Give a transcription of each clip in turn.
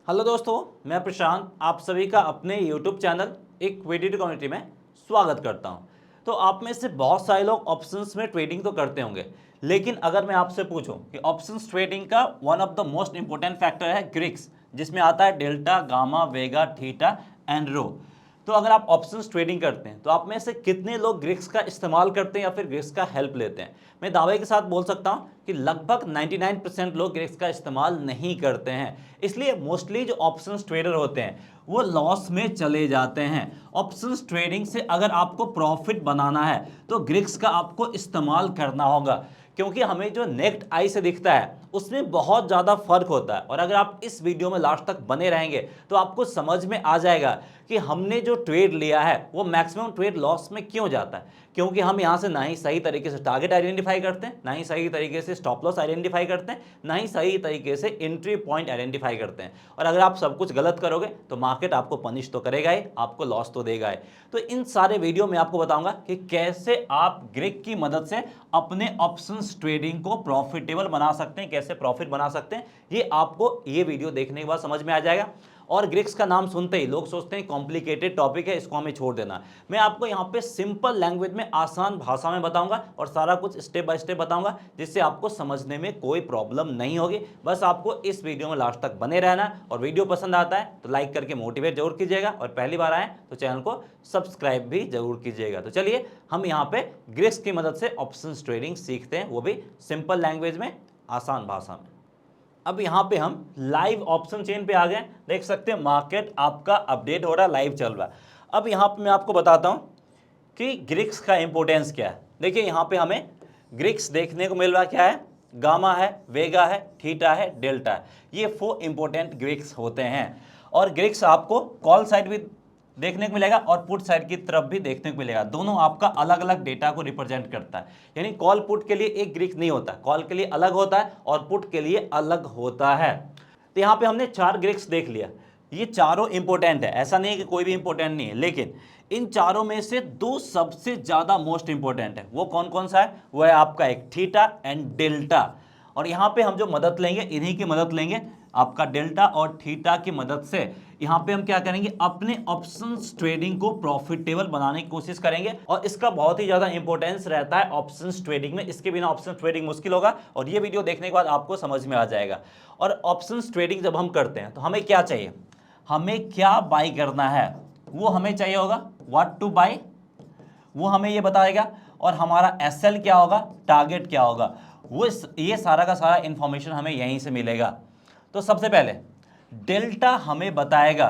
Hello दोस्तों, मैं प्रशांत आप सभी का अपने YouTube चैनल इक्विटी कम्युनिटी में स्वागत करता हूं। तो आप में से बहुत सारे लोग ऑप्शंस में ट्रेडिंग तो करते होंगे, लेकिन अगर मैं आपसे पूछूं कि ऑप्शंस ट्रेडिंग का one of the most important factor है ग्रिक्स, जिसमें आता है delta, gamma, vega, theta and rho. तो अगर आप ऑप्शंस ट्रेडिंग करते हैं तो आप में से कितने लोग ग्रिक्स का इस्तेमाल करते हैं या फिर ग्रिक्स का हेल्प लेते हैं? मैं दावे के साथ बोल सकता हूं कि लगभग 99% लोग ग्रिक्स का इस्तेमाल नहीं करते हैं। इसलिए मोस्टली जो ऑप्शंस ट्रेडर होते हैं वो लॉस में चले जाते हैं। ऑप्शंस ट्रेडिंग से अगर आपको प्रॉफिट बनाना है तो ग्रिक्स का आपको इस्तेमाल करना होगा, क्योंकि हमें जो नेक्ड आई से दिखता है उसमें बहुत ज़्यादा फर्क होता है। और अगर आप इस वीडियो में लास्ट तक बने रहेंगे तो आपको समझ में आ जाएगा कि हमने जो ट्रेड लिया है वो मैक्सिमम ट्रेड लॉस में क्यों जाता है। क्योंकि हम यहाँ से ना ही सही तरीके से टारगेट आइडेंटिफाई करते हैं, ना ही सही तरीके से स्टॉप लॉस आइडेंटिफाई करते हैं, ना ही सही तरीके से एंट्री पॉइंट आइडेंटिफाई करते हैं। और अगर आप सब कुछ गलत करोगे तो मार्केट आपको पनिश तो करेगा ही, आपको लॉस तो देगा ही। तो इन सारे वीडियो में आपको बताऊंगा कि कैसे आप ग्रिक की मदद से अपने ऑप्शंस ट्रेडिंग को प्रॉफिटेबल बना सकते हैं, कैसे प्रॉफिट बना सकते हैं, ये आपको ये वीडियो देखने के बाद समझ में आ जाएगा। और ग्रिक्स का नाम सुनते ही लोग सोचते हैं कॉम्प्लिकेटेड टॉपिक है, इसको हमें छोड़ देना। मैं आपको यहाँ पे सिंपल लैंग्वेज में, आसान भाषा में बताऊंगा और सारा कुछ स्टेप बाय स्टेप बताऊंगा, जिससे आपको समझने में कोई प्रॉब्लम नहीं होगी। बस आपको इस वीडियो में लास्ट तक बने रहना। और वीडियो पसंद आता है तो लाइक करके मोटिवेट जरूर कीजिएगा, और पहली बार आए तो चैनल को सब्सक्राइब भी जरूर कीजिएगा। तो चलिए हम यहाँ पे ग्रिक्स की मदद से ऑप्शंस ट्रेडिंग सीखते हैं, वो भी सिंपल लैंग्वेज में, आसान भाषा में। अब यहाँ पे हम लाइव ऑप्शन चेन पे आ गए। देख सकते हैं मार्केट आपका अपडेट हो रहा है, लाइव चल रहा है। अब यहाँ पे मैं आपको बताता हूँ कि ग्रिक्स का इंपॉर्टेंस क्या है। देखिए यहाँ पे हमें ग्रिक्स देखने को मिल रहा क्या है, गामा है, वेगा है, थीटा है, डेल्टा है। ये 4 इंपॉर्टेंट ग्रिक्स होते हैं। और ग्रिक्स आपको कॉल साइड भी देखने को मिलेगा और पुट साइड की तरफ भी देखने को मिलेगा। दोनों आपका अलग अलग डेटा को रिप्रेजेंट करता है। यानी कॉल पुट के लिए एक ग्रिक्स नहीं होता, कॉल के लिए अलग होता है और पुट के लिए अलग होता है। तो यहाँ पे हमने 4 ग्रिक्स देख लिया। ये चारों इंपॉर्टेंट है, ऐसा नहीं है कि कोई भी इंपॉर्टेंट नहीं है, लेकिन इन चारों में से 2 सबसे ज्यादा मोस्ट इंपॉर्टेंट है। वो कौन कौन सा है? वो है आपका एक थीटा एंड डेल्टा। और यहाँ पे हम जो मदद लेंगे, इन्हीं की मदद लेंगे, आपका डेल्टा और थीटा की मदद से यहां पे हम क्या करेंगे, अपने ऑप्शंस ट्रेडिंग को प्रॉफिटेबल बनाने की कोशिश करेंगे। और इसका बहुत ही ज्यादा इंपॉर्टेंस रहता है ऑप्शंस ट्रेडिंग में। इसके बिना ऑप्शंस ट्रेडिंग मुश्किल होगा, और ये वीडियो देखने के बाद आपको समझ में आ जाएगा। और ऑप्शंस ट्रेडिंग जब हम करते हैं तो हमें क्या चाहिए, हमें क्या बाई करना है वो हमें चाहिए होगा, व्हाट टू बाई, वो हमें ये बताएगा। और हमारा एसएल क्या होगा, टारगेट क्या होगा, वो ये सारा का सारा इंफॉर्मेशन हमें यहीं से मिलेगा। तो सबसे पहले डेल्टा हमें बताएगा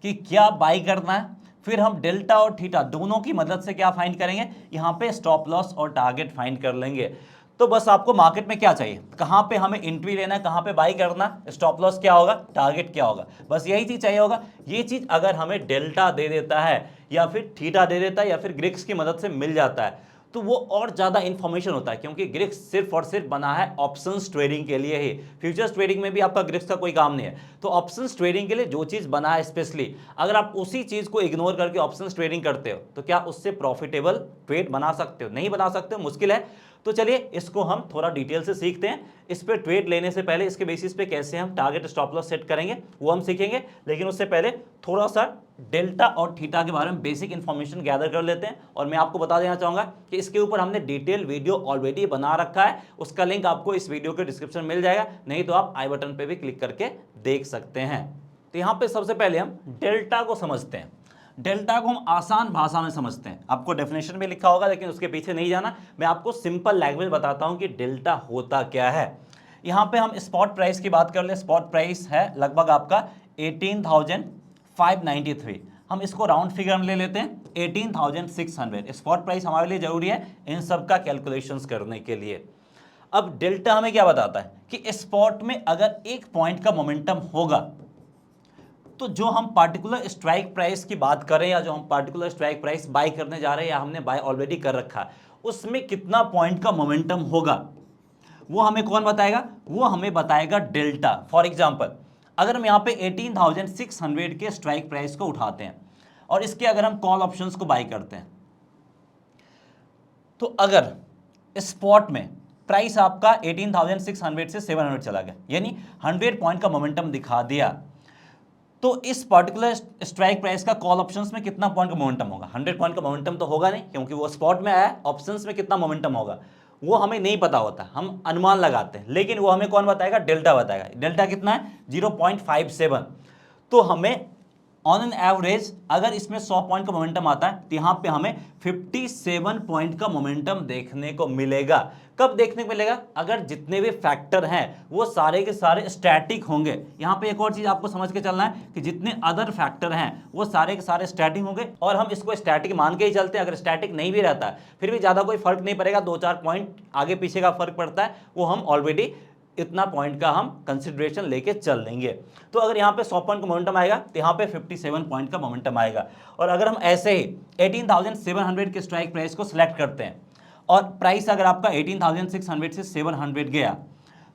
कि क्या बाई करना है, फिर हम डेल्टा और थीटा दोनों की मदद से क्या फाइंड करेंगे, यहां पे स्टॉप लॉस और टारगेट फाइंड कर लेंगे। तो बस आपको मार्केट में क्या चाहिए, कहां पे हमें एंट्री लेना है, कहां पे बाई करना, स्टॉप लॉस क्या होगा, टारगेट क्या होगा, बस यही चीज चाहिए होगा। ये चीज अगर हमें डेल्टा दे देता है या फिर थीटा दे देता है या फिर ग्रिक्स की मदद से मिल जाता है तो वो और ज्यादा इंफॉर्मेशन होता है, क्योंकि ग्रिक्स सिर्फ और सिर्फ बना है ऑप्शंस ट्रेडिंग के लिए ही। फ्यूचर्स ट्रेडिंग में भी आपका ग्रिक्स का कोई काम नहीं है। तो ऑप्शंस ट्रेडिंग के लिए जो चीज बना है स्पेशली, अगर आप उसी चीज को इग्नोर करके ऑप्शंस ट्रेडिंग करते हो तो क्या उससे प्रॉफिटेबल ट्रेड बना सकते हो? नहीं बना सकते हो, मुश्किल है। तो चलिए इसको हम थोड़ा डिटेल से सीखते हैं। इस पे ट्रेड लेने से पहले इसके बेसिस पे कैसे हम टारगेट स्टॉप लॉस सेट करेंगे वो हम सीखेंगे, लेकिन उससे पहले थोड़ा सा डेल्टा और थीटा के बारे में बेसिक इंफॉर्मेशन गैदर कर लेते हैं। और मैं आपको बता देना चाहूंगा कि इसके ऊपर हमने डिटेल वीडियो ऑलरेडी बना रखा है, उसका लिंक आपको इस वीडियो के डिस्क्रिप्शन में मिल जाएगा, नहीं तो आप आई बटन पे भी क्लिक करके देख सकते हैं। तो यहाँ पे सबसे पहले हम डेल्टा को समझते हैं। डेल्टा को हम आसान भाषा में समझते हैं, आपको डेफिनेशन में लिखा होगा लेकिन उसके पीछे नहीं जाना, मैं आपको सिंपल लैंग्वेज बताता हूं कि डेल्टा होता क्या है। यहां पे हम स्पॉट प्राइस की बात कर ले, स्पॉट प्राइस है लगभग आपका 18,593। हम इसको राउंड फिगर में ले लेते हैं 18,600। स्पॉट प्राइस हमारे लिए जरूरी है इन सब का कैलकुलेशंस करने के लिए। अब डेल्टा हमें क्या बताता है कि स्पॉट में अगर एक पॉइंट का मोमेंटम होगा तो जो हम पार्टिकुलर स्ट्राइक प्राइस की बात करें या जो हम पार्टिकुलर स्ट्राइक प्राइस बाय करने जा रहे हैं या हमने बाय ऑलरेडी कर रखा है, उसमें कितना पॉइंट का मोमेंटम होगा वो हमें कौन बताएगा, वो हमें बताएगा डेल्टा। फॉर एग्जांपल अगर हम यहाँ पे 18,600 के स्ट्राइक प्राइस को उठाते हैं और इसके अगर हम कॉल ऑप्शंस को बाय करते हैं, तो अगर स्पॉट में प्राइस आपका 18,600 से 700 चला गया, यानी 100 पॉइंट का मोमेंटम दिखा दिया, तो इस पर्टिकुलर स्ट्राइक प्राइस का कॉल ऑप्शंस में कितना पॉइंट का मोमेंटम होगा? 100 पॉइंट का मोमेंटम तो होगा नहीं, क्योंकि वो स्पॉट में आया। ऑप्शंस में कितना मोमेंटम होगा वो हमें नहीं पता होता, हम अनुमान लगाते हैं, लेकिन वो हमें कौन बताएगा? डेल्टा बताएगा। डेल्टा कितना है? 0.57। तो हमें ऑन एन एवरेज अगर इसमें 100 पॉइंट का मोमेंटम आता है तो यहां पे हमें 57 पॉइंट का मोमेंटम देखने को मिलेगा। कब देखने को मिलेगा? अगर जितने भी फैक्टर हैं वो सारे के सारे स्टैटिक होंगे। यहां पे एक और चीज आपको समझ के चलना है कि जितने अदर फैक्टर हैं वो सारे के सारे स्टैटिक होंगे, और हम इसको स्टैटिक मान के ही चलते हैं। अगर स्टैटिक नहीं भी रहता है फिर भी ज्यादा कोई फर्क नहीं पड़ेगा, 2-4 पॉइंट आगे पीछे का फर्क पड़ता है, वो हम ऑलरेडी इतना पॉइंट का हम कंसिडरेशन लेके चल लेंगे। तो अगर यहाँ पे 100 पॉइंट का मोमेंटम आएगा तो यहाँ पे 57 पॉइंट का मोमेंटम आएगा। और अगर हम ऐसे ही 18,700 के स्ट्राइक प्राइस को सिलेक्ट करते हैं और प्राइस अगर आपका 18,600 से 700 गया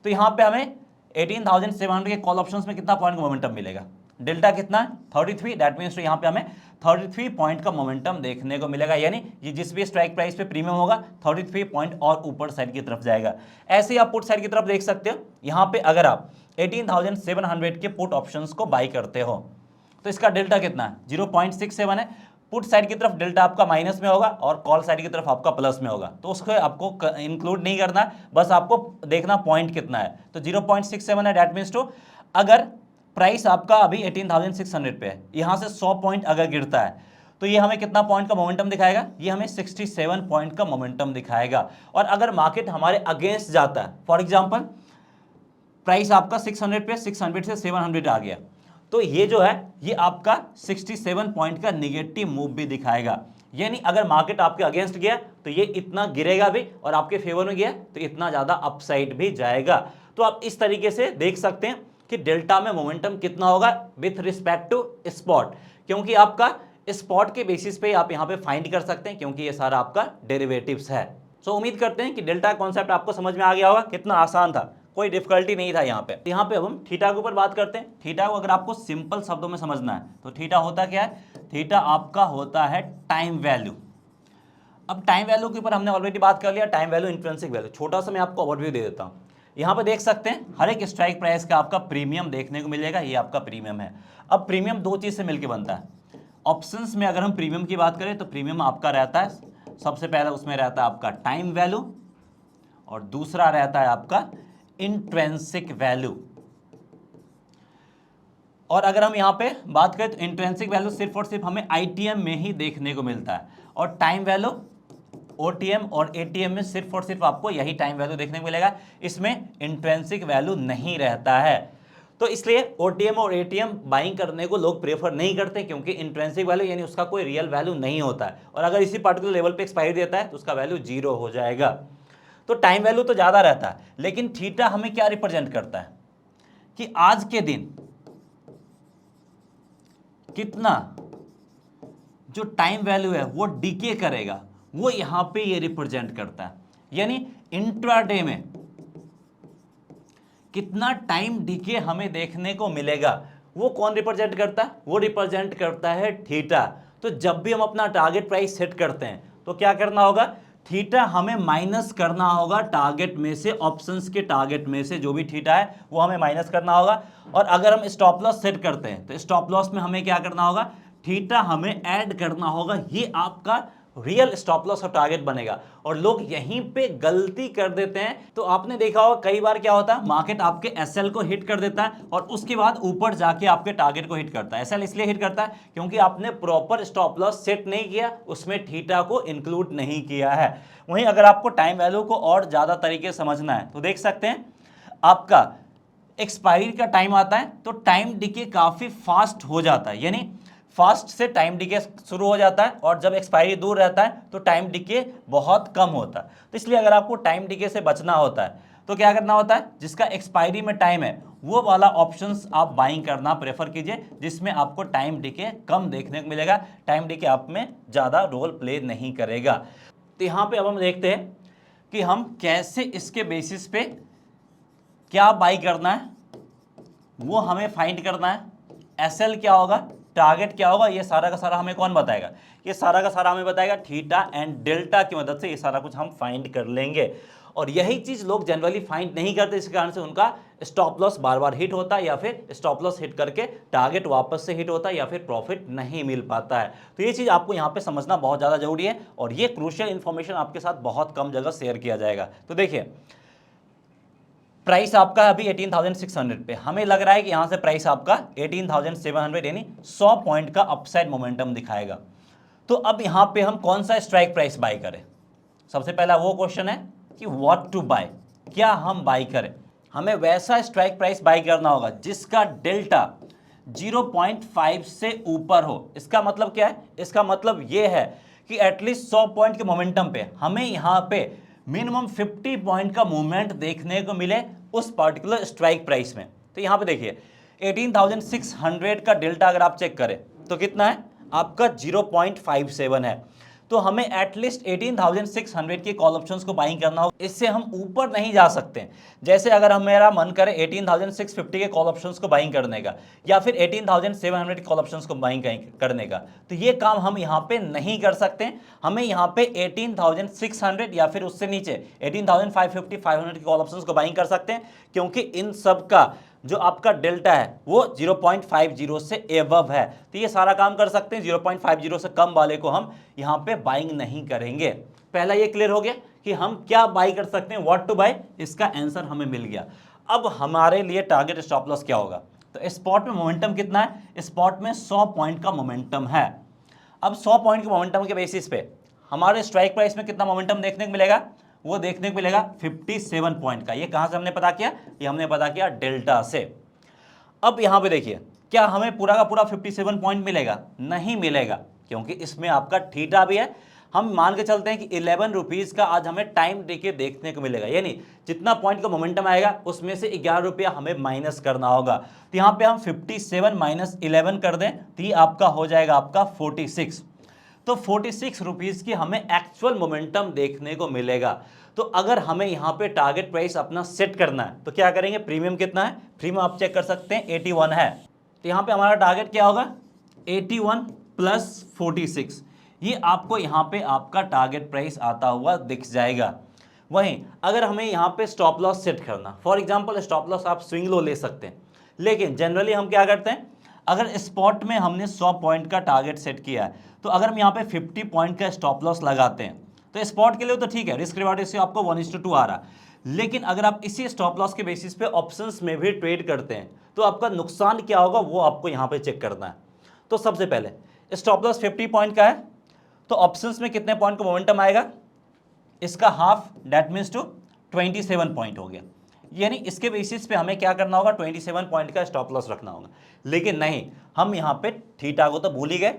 तो यहाँ पे हमें 18,700 के कॉल ऑप्शंस में कितना पॉइंट का मोमेंटम मिलेगा? डेल्टा कितना है? 33। दैट मीन्स यहाँ पे हमें 33 पॉइंट का मोमेंटम देखने को मिलेगा, यानी ये जिस भी स्ट्राइक प्राइस पे प्रीमियम होगा 33 पॉइंट और ऊपर साइड की तरफ जाएगा। ऐसे ही आप पुट साइड की तरफ देख सकते हो। यहाँ पे अगर आप 18,700 के पुट ऑप्शंस को बाई करते हो तो इसका डेल्टा कितना है? 0.67 है। पुट साइड की तरफ डेल्टा आपका माइनस में होगा और कॉल साइड की तरफ आपका प्लस में होगा, तो उसको आपको इंक्लूड नहीं करना है, बस आपको देखना पॉइंट कितना है। तो 0.67 है। दैट मीन्स टू अगर प्राइस आपका अभी 18,600 पे है, यहां से 100 पॉइंट अगर गिरता है तो ये हमें कितना पॉइंट का मोमेंटम दिखाएगा? ये हमें 67 पॉइंट का मोमेंटम दिखाएगा। और अगर मार्केट हमारे अगेंस्ट जाता है, फॉर एग्जांपल प्राइस आपका 600 पे 600 से 700 आ गया, तो ये जो है ये आपका 67 पॉइंट का निगेटिव मूव भी दिखाएगा। यानी अगर मार्केट आपके अगेंस्ट गया तो ये इतना गिरेगा भी, और आपके फेवर में गया तो इतना ज्यादा अपसाइड भी जाएगा। तो आप इस तरीके से देख सकते हैं कि डेल्टा में मोमेंटम कितना होगा विथ रिस्पेक्ट टू स्पॉट, क्योंकि आपका स्पॉट के बेसिस पे आप यहां पे फाइंड कर सकते हैं, क्योंकि ये सारा आपका डेरिवेटिव्स है। सो उम्मीद करते हैं कि डेल्टा कॉन्सेप्ट आपको समझ में आ गया होगा। कितना आसान था, कोई डिफिकल्टी नहीं था यहाँ पे अब हम थीटा के ऊपर बात करते हैं। थीटा को अगर आपको सिंपल शब्दों में समझना है तो थीटा होता क्या है? थीटा आपका होता है टाइम वैल्यू। अब टाइम वैल्यू के ऊपर हमने ऑलरेडी बात कर लिया, टाइम वैल्यू, इंट्रिंसिक वैल्यू। छोटा सा मैं आपको ओवरव्यू दे देता हूँ। यहाँ पे देख सकते हैं हर एक स्ट्राइक प्राइस का आपका प्रीमियम देखने को मिलेगा, ये आपका प्रीमियम है। अब प्रीमियम दो चीज से मिलकर बनता है। ऑप्शंस में अगर हम प्रीमियम की बात करें तो प्रीमियम आपका रहता है, सबसे पहला उसमें रहता है आपका टाइम वैल्यू, और दूसरा रहता है आपका इंट्रिंसिक वैल्यू। और अगर हम यहाँ पे बात करें तो इंट्रिंसिक वैल्यू सिर्फ और सिर्फ हमें आईटीएम में ही देखने को मिलता है, और टाइम वैल्यू ओटीएम और एटीएम में सिर्फ और सिर्फ आपको यही टाइम वैल्यू देखने को मिलेगा, इसमें इंट्रिंसिक वैल्यू नहीं रहता है। तो इसलिए ओटीएम और एटीएम बाइंग करने को लोग प्रेफर नहीं करते, क्योंकि इंट्रिंसिक वैल्यू यानी उसका कोई रियल वैल्यू नहीं होता है, और अगर इसी पर्टिकुलर लेवल पे एक्सपायरी देता है तो उसका वैल्यू 0 हो जाएगा। तो टाइम वैल्यू तो ज़्यादा रहता है, लेकिन थीटा हमें क्या रिप्रेजेंट करता है कि आज के दिन कितना जो टाइम वैल्यू है वो डीके करेगा, वो यहां पे ये रिप्रेजेंट करता है। यानी इंट्राडे में कितना टाइम डीके हमें देखने को मिलेगा, वो कौन रिप्रेजेंट करता है? वो रिप्रेजेंट करता है थीटा। तो जब भी हम अपना टारगेट प्राइस सेट करते हैं तो क्या करना होगा? थीटा हमें माइनस करना होगा टारगेट में से, ऑप्शंस के टारगेट में से जो भी थीटा है वो हमें माइनस करना होगा। और अगर हम स्टॉप लॉस सेट करते हैं तो स्टॉप लॉस में हमें क्या करना होगा? थीटा हमें ऐड करना होगा। ये आपका रियल स्टॉप लॉस और टारगेट बनेगा, और लोग यहीं पे गलती कर देते हैं। तो आपने देखा होगा कई बार क्या होता है, मार्केट आपके एसएल को हिट कर देता है और उसके बाद ऊपर जाके आपके टारगेट को हिट करता है। एसएल इसलिए हिट करता है क्योंकि आपने प्रॉपर स्टॉप लॉस सेट नहीं किया, उसमें थीटा को इंक्लूड नहीं किया है। वहीं अगर आपको टाइम वैल्यू को और ज्यादा तरीके से समझना है तो देख सकते हैं आपका एक्सपायरी का टाइम आता है तो टाइम डिके काफी फास्ट हो जाता है, यानी फास्ट से टाइम डिके शुरू हो जाता है, और जब एक्सपायरी दूर रहता है तो टाइम डिके बहुत कम होता है। तो इसलिए अगर आपको टाइम डिके से बचना होता है तो क्या करना होता है? जिसका एक्सपायरी में टाइम है वो वाला ऑप्शंस आप बाइंग करना प्रेफर कीजिए, जिसमें आपको टाइम डिके कम देखने को मिलेगा, टाइम डिके आप में ज़्यादा रोल प्ले नहीं करेगा। तो यहाँ पे अब हम देखते हैं कि हम कैसे इसके बेसिस पे क्या बाई करना है वो हमें फाइंड करना है। एसएल क्या होगा, टारगेट क्या होगा, ये सारा का सारा हमें कौन बताएगा? ये सारा का सारा हमें बताएगा थीटा एंड डेल्टा की मदद से ये सारा कुछ हम फाइंड कर लेंगे। और यही चीज लोग जनरली फाइंड नहीं करते, इस कारण से उनका स्टॉप लॉस बार बार हिट होता है या फिर स्टॉप लॉस हिट करके टारगेट वापस से हिट होता है या फिर प्रॉफिट नहीं मिल पाता है। तो ये चीज आपको यहाँ पे समझना बहुत ज्यादा जरूरी है और ये क्रूशियल इंफॉर्मेशन आपके साथ बहुत कम जगह शेयर किया जाएगा। तो देखिए प्राइस आपका अभी 18,600 पे, हमें लग रहा है कि यहां से प्राइस आपका 18,700 यानी 100 पॉइंट का अपसाइड मोमेंटम दिखाएगा। तो अब यहां पे हम कौन सा स्ट्राइक प्राइस बाय करें? सबसे पहला वो क्वेश्चन है कि व्हाट टू बाय, क्या हम बाय करें? हमें वैसा स्ट्राइक प्राइस बाय करना होगा जिसका डेल्टा 0.5 से ऊपर हो। इसका मतलब क्या है? इसका मतलब ये है कि एटलीस्ट 100 पॉइंट के मोमेंटम पे हमें यहां पे मिनिमम 50 पॉइंट का मूवमेंट देखने को मिले उस पर्टिकुलर स्ट्राइक प्राइस में। तो यहां पे देखिए 18,600 का डेल्टा अगर आप चेक करें तो कितना है आपका 0.57 है। तो हमें एटलीस्ट 18,600 के कॉल ऑप्शंस को बाइंग करना होगा, इससे हम ऊपर नहीं जा सकते। जैसे अगर हम मेरा मन करे 18,650 के कॉल ऑप्शंस को बाइंग करने का या फिर 18,700 के कॉल ऑप्शंस को बाइंग करने का, तो ये काम हम यहाँ पे नहीं कर सकते। हमें यहाँ पे 18,600 या फिर उससे नीचे 18,550 500 के कॉल ऑप्शंस को बाइंग कर सकते हैं, क्योंकि इन सब का जो आपका डेल्टा है वो 0.50 से एबव है। तो ये सारा काम कर सकते हैं, 0.50 से कम वाले को हम यहाँ पे बाइंग नहीं करेंगे। पहला ये क्लियर हो गया कि हम क्या बाई कर सकते हैं, व्हाट टू बाय, इसका आंसर हमें मिल गया। अब हमारे लिए टारगेट स्टॉप लॉस क्या होगा? तो स्पॉट में मोमेंटम कितना है? स्पॉट में 100 पॉइंट का मोमेंटम है। अब 100 पॉइंट के मोमेंटम के बेसिस पे हमारे स्ट्राइक प्राइस में कितना मोमेंटम देखने को मिलेगा? वो देखने को मिलेगा 57 पॉइंट का। ये कहां से हमने पता किया? ये हमने पता किया डेल्टा से। अब यहां पे देखिए क्या हमें पूरा का पूरा 57 पॉइंट मिलेगा? नहीं मिलेगा, क्योंकि इसमें आपका थीटा भी है। हम मान के चलते हैं कि 11 रुपीज का आज हमें टाइम डीके देखने को मिलेगा, यानी जितना पॉइंट का मोमेंटम आएगा उसमें से 11 रुपया हमें माइनस करना होगा। तो यहां पे हम 57 माइनस 11 कर दें तो ये आपका हो जाएगा आपका 46। तो 46 रुपीज की हमें एक्चुअल मोमेंटम देखने को मिलेगा। तो अगर हमें यहाँ पे टारगेट प्राइस अपना सेट करना है तो क्या करेंगे? प्रीमियम कितना है? प्रीमियम आप चेक कर सकते हैं 81 है। तो यहाँ पे हमारा टारगेट क्या होगा? 81 प्लस 46, ये आपको यहाँ पे आपका टारगेट प्राइस आता हुआ दिख जाएगा। वहीं अगर हमें यहाँ पे स्टॉप लॉस सेट करना, फॉर एग्जांपल स्टॉप लॉस आप स्विंग लो ले सकते हैं, लेकिन जनरली हम क्या करते हैं, अगर स्पॉट में हमने 100 पॉइंट का टारगेट सेट किया है तो अगर हम यहाँ पे 50 पॉइंट का स्टॉप लॉस लगाते हैं तो स्पॉट के लिए तो ठीक है, रिस्क रिवार्ड रेशियो आपको 1:2 आ रहा। लेकिन अगर आप इसी स्टॉप लॉस के बेसिस पे ऑप्शंस में भी ट्रेड करते हैं तो आपका नुकसान क्या होगा वो आपको यहाँ पे चेक करना है। तो सबसे पहले स्टॉप लॉस 50 पॉइंट का है तो ऑप्शंस में कितने पॉइंट का मोमेंटम आएगा? इसका half, that means to 27 point हो गया। यानी इसके बेसिस पे हमें क्या करना होगा? 27 पॉइंट का स्टॉप लॉस रखना होगा। लेकिन नहीं, हम यहाँ पे थीटा को तो भूल ही गए।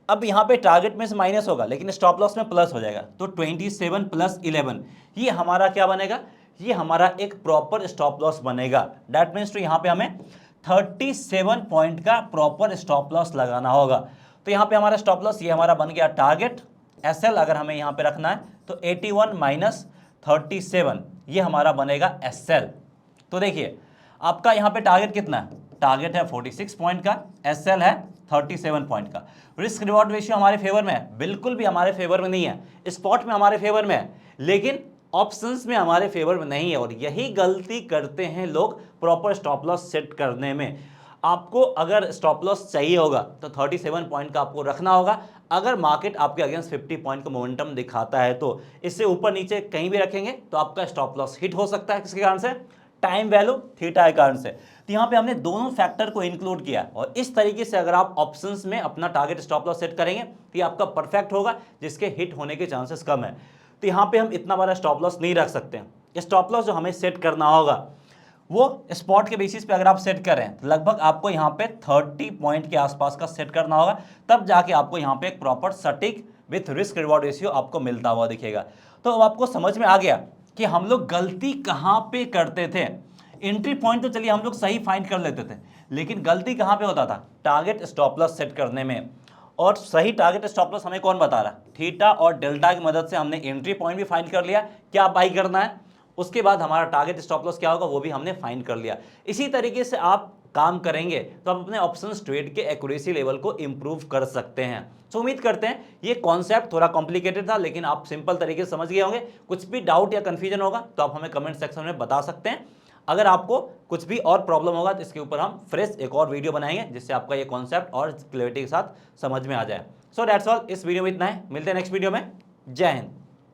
अब यहाँ पे टारगेट में से माइनस होगा लेकिन स्टॉप लॉस में प्लस हो जाएगा, तो 27 प्लस 11 ये हमारा क्या बनेगा? ये हमारा एक प्रॉपर स्टॉप लॉस बनेगा। दैट मीन्स टू यहाँ पे हमें 37 पॉइंट का प्रॉपर स्टॉप लॉस लगाना होगा। तो यहाँ पे हमारा स्टॉप लॉस ये हमारा बन गया टारगेट एसएल। अगर हमें यहाँ पे रखना है तो 81 माइनस 37 ये हमारा बनेगा एसएल। तो देखिए आपका यहाँ पे टारगेट कितना है? टारगेट है 46 पॉइंट का, एसएल है 37 पॉइंट का। रिस्क रिवॉर्ड रेशियो हमारे फेवर में है? बिल्कुल भी हमारे फेवर में नहीं है। स्पॉट में हमारे फेवर में है लेकिन ऑप्शंस में हमारे फेवर में नहीं है, और यही गलती करते हैं लोग प्रॉपर स्टॉप लॉस सेट करने में। आपको अगर स्टॉप लॉस चाहिए होगा तो 37 पॉइंट का आपको रखना होगा। अगर मार्केट आपके अगेंस्ट 50 पॉइंट का मोमेंटम दिखाता है तो इससे ऊपर नीचे कहीं भी रखेंगे तो आपका स्टॉप लॉस हिट हो सकता है। किसके कारण से? टाइम वैल्यू थीटा के कारण से। तो यहाँ पे हमने दोनों फैक्टर को इंक्लूड किया और इस तरीके से अगर आप ऑप्शंस में अपना टारगेट स्टॉप लॉस सेट करेंगे तो ये आपका परफेक्ट होगा, जिसके हिट होने के चांसेस कम है। तो यहाँ पे हम इतना बड़ा स्टॉप लॉस नहीं रख सकते हैं। स्टॉप लॉस जो हमें सेट करना होगा वो स्पॉट के बेसिस पे अगर आप सेट करें तो लगभग आपको यहाँ पे 30 पॉइंट के आसपास का सेट करना होगा, तब जाके आपको यहाँ पे एक प्रॉपर सटीक विथ रिस्क रिवॉर्ड रेशियो आपको मिलता हुआ दिखेगा। तो अब आपको समझ में आ गया कि हम लोग गलती कहाँ पे करते थे। एंट्री पॉइंट तो चलिए हम लोग सही फाइंड कर लेते थे, लेकिन गलती कहाँ पे होता था? टारगेट स्टॉप लॉस सेट करने में। और सही टारगेट स्टॉप लॉस हमें कौन बता रहा? थीटा और डेल्टा की मदद से हमने एंट्री पॉइंट भी फाइंड कर लिया, क्या बाई करना है। उसके बाद हमारा टारगेट स्टॉप लॉस क्या होगा वो भी हमने फाइंड कर लिया। इसी तरीके से आप काम करेंगे तो आप अपने ऑप्शंस ट्रेड के एक्यूरेसी लेवल को इंप्रूव कर सकते हैं। तो उम्मीद करते हैं ये कॉन्सेप्ट थोड़ा कॉम्प्लिकेटेड था, लेकिन आप सिंपल तरीके से समझ गए होंगे। कुछ भी डाउट या कंफ्यूजन होगा तो आप हमें कमेंट सेक्शन में बता सकते हैं। अगर आपको कुछ भी और प्रॉब्लम होगा तो इसके ऊपर हम फ्रेश एक और वीडियो बनाएंगे, जिससे आपका ये कॉन्सेप्ट और क्लैरिटी के साथ समझ में आ जाए। सो दैट्स ऑल, इस वीडियो में इतना है। मिलते हैं नेक्स्ट वीडियो में। जय हिंद।